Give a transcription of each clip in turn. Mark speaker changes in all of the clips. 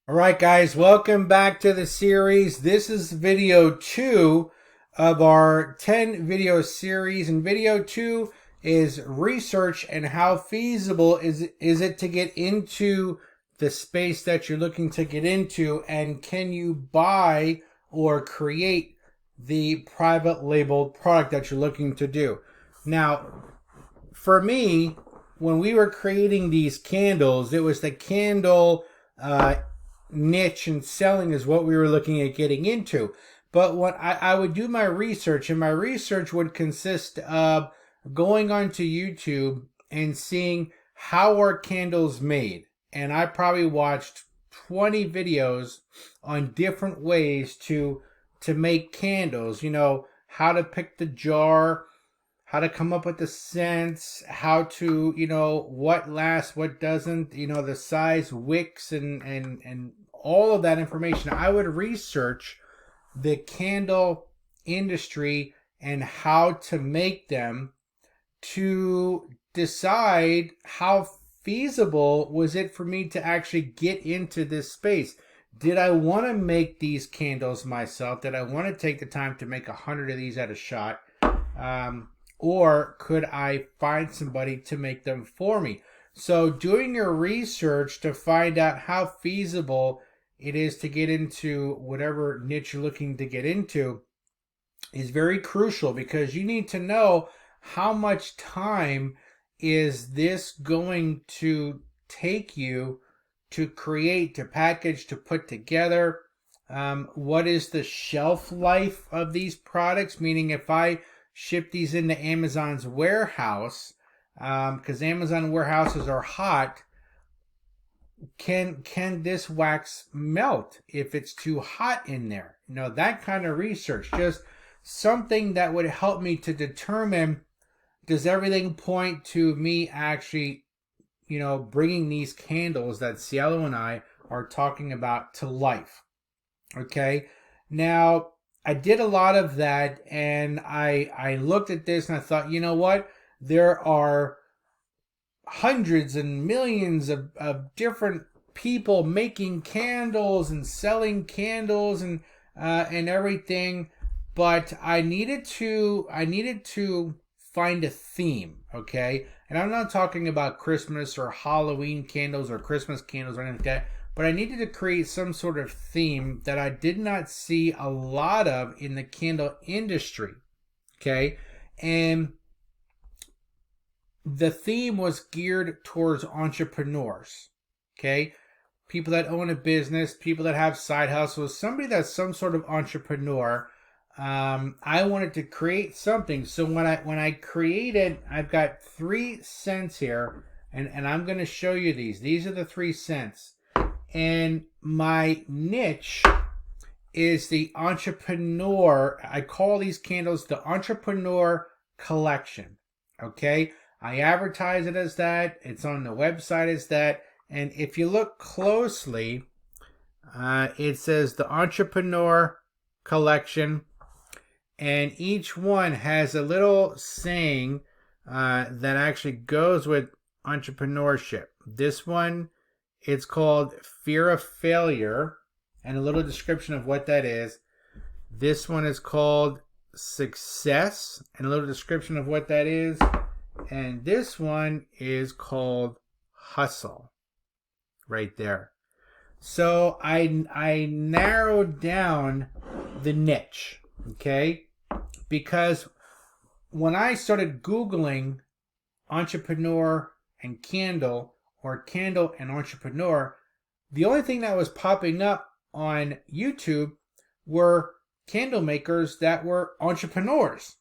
Speaker 1: All right, guys, welcome back to the series. This is video 2 of our 10 video series. And video 2 is research and how feasible is it to get into the space that you're looking to get into, and can you buy or create the private labeled product that you're looking to do. Now, for me, when we were creating these candles, it was the candle niche and selling is what we were looking at getting into. But what I would do my research, and my research would consist of going onto YouTube and seeing how are candles made. And I probably watched 20 videos on different ways to make candles. You know, how to pick the jar, how to come up with the scents, how to, what lasts, what doesn't, the size, wicks, and all of that information. I would research the candle industry and how to make them to decide how feasible was it for me to actually get into this space. Did I want to make these candles myself? Did I want to take the time to make 100 of these at a shot? Or could I find somebody to make them for me? So doing your research to find out how feasible it is to get into whatever niche you're looking to get into is very crucial, because you need to know how much time is this going to take you to create, to package, to put together. What is the shelf life of these products? Meaning, if I ship these into Amazon's warehouse, because Amazon warehouses are hot, can this wax melt if it's too hot in there? That kind of research, just something that would help me to determine, does everything point to me actually, bringing these candles that Cielo and I are talking about to life. Okay, now I did a lot of that, and I looked at this and I thought, you know what? There are hundreds and millions of different people making candles and selling candles and everything, but I needed to find a theme, okay? And I'm not talking about Christmas or Halloween candles or Christmas candles or anything like that, but I needed to create some sort of theme that I did not see a lot of in the candle industry, okay? And the theme was geared towards entrepreneurs, okay? People that own a business, people that have side hustles, somebody that's some sort of entrepreneur. I wanted to create something. So when I created, I've got 3 scents here, and I'm going to show you these. These are the 3 scents. And my niche is the entrepreneur. I call these candles the Entrepreneur Collection, okay? I advertise it as that. It's on the website as that. And if you look closely, it says the Entrepreneur Collection. And each one has a little saying that actually goes with entrepreneurship. This one, it's called Fear of Failure, and a little description of what that is. This one is called Success, and a little description of what that is. And this one is called Hustle, right there. So I narrowed down the niche, okay? Because when I started Googling entrepreneur and candle, or candle and entrepreneur, the only thing that was popping up on YouTube were candle makers that were entrepreneurs.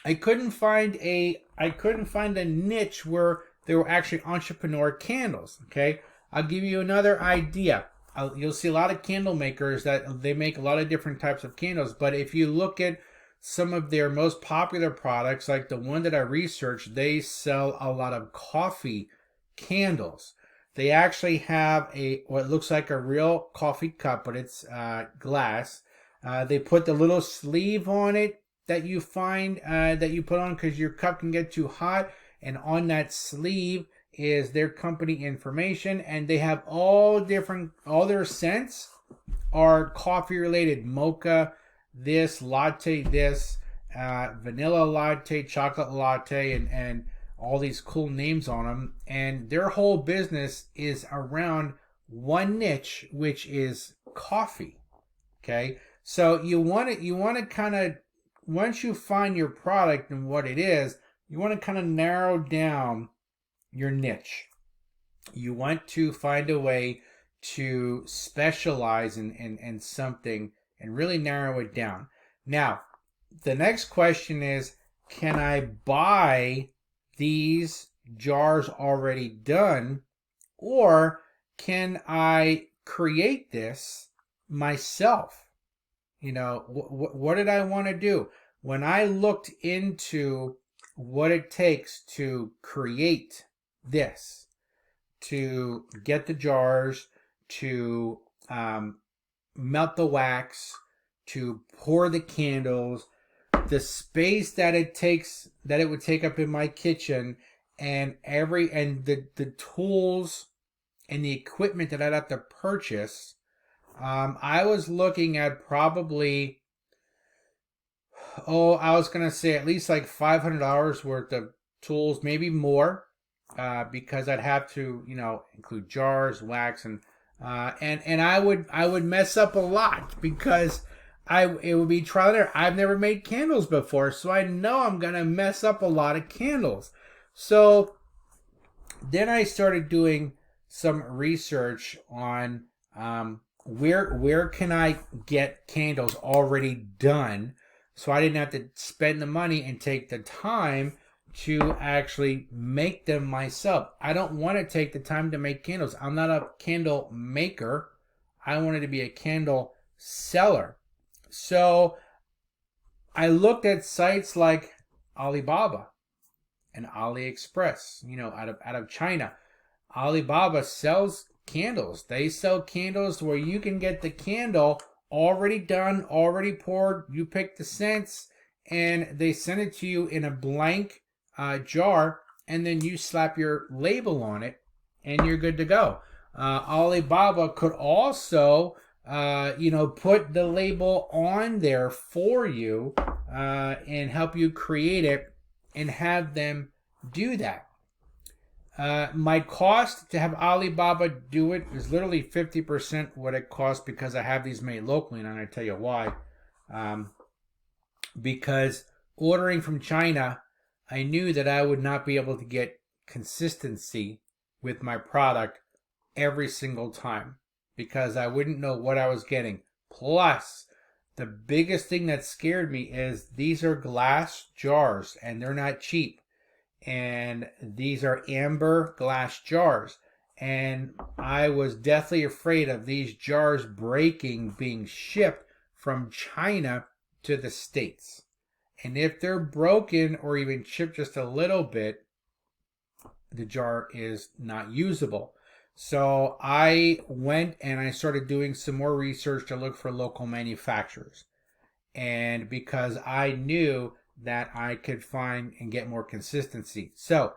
Speaker 1: I couldn't find a niche where there were actually entrepreneur candles. Okay, I'll give you another idea. You'll see a lot of candle makers that they make a lot of different types of candles, but if you look at some of their most popular products, like the one that I researched, they sell a lot of coffee candles. They actually have what looks like a real coffee cup, but it's glass. They put the little sleeve on it that you find that you put on because your cup can get too hot, and on that sleeve is their company information, and they have all their scents are coffee related. Mocha, this, latte, this, vanilla latte, chocolate latte, and all these cool names on them. And their whole business is around one niche, which is coffee. Okay, so you want to kind of, once you find your product and what it is, you want to kind of narrow down your niche. You want to find a way to specialize in something and really narrow it down. Now, the next question is, can I buy these jars already done, or can I create this myself? You know, what did I want to do? When I looked into what it takes to create this, to get the jars, to melt the wax, to pour the candles, the space that it takes, that it would take up in my kitchen, and the tools and the equipment that I'd have to purchase, I was looking at probably, I was gonna say at least like $500 worth of tools, maybe more, because I'd have to, you know, include jars, wax, and I would mess up a lot, because it would be trial and error. I've never made candles before, so I know I'm gonna mess up a lot of candles. So then I started doing some research on where can I get candles already done, so I didn't have to spend the money and take the time to actually make them myself. I don't want to take the time to make candles. I'm not a candle maker. I wanted to be a candle seller. So I looked at sites like Alibaba and AliExpress, you know, out of China. Alibaba sells candles. They sell candles where you can get the candle already done, already poured. You pick the scents, and they send it to you in a blank jar, and then you slap your label on it, and you're good to go. Alibaba could also, put the label on there for you and help you create it and have them do that. My cost to have Alibaba do it is literally 50% what it costs, because I have these made locally, and I'm going to tell you why. Because ordering from China, I knew that I would not be able to get consistency with my product every single time, because I wouldn't know what I was getting. Plus, the biggest thing that scared me is these are glass jars, and they're not cheap. And these are amber glass jars, and I was deathly afraid of these jars breaking, being shipped from China to the States. And if they're broken or even chipped just a little bit, the jar is not usable. So I went and I started doing some more research to look for local manufacturers. And because I knew that I could find and get more consistency. So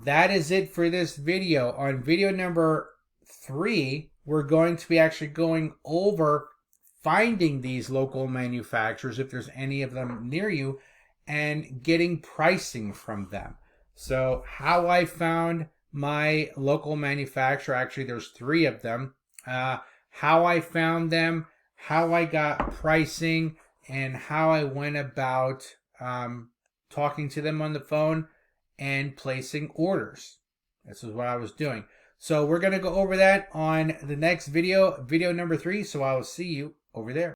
Speaker 1: that is it for this video. On video number 3, we're going to be actually going over finding these local manufacturers, if there's any of them near you, and getting pricing from them. So how I found my local manufacturer, actually there's 3 of them, how I found them, how I got pricing, and how I went about talking to them on the phone and placing orders. This is what I was doing. So we're going to go over that on the next video, video number 3. So I will see you over there.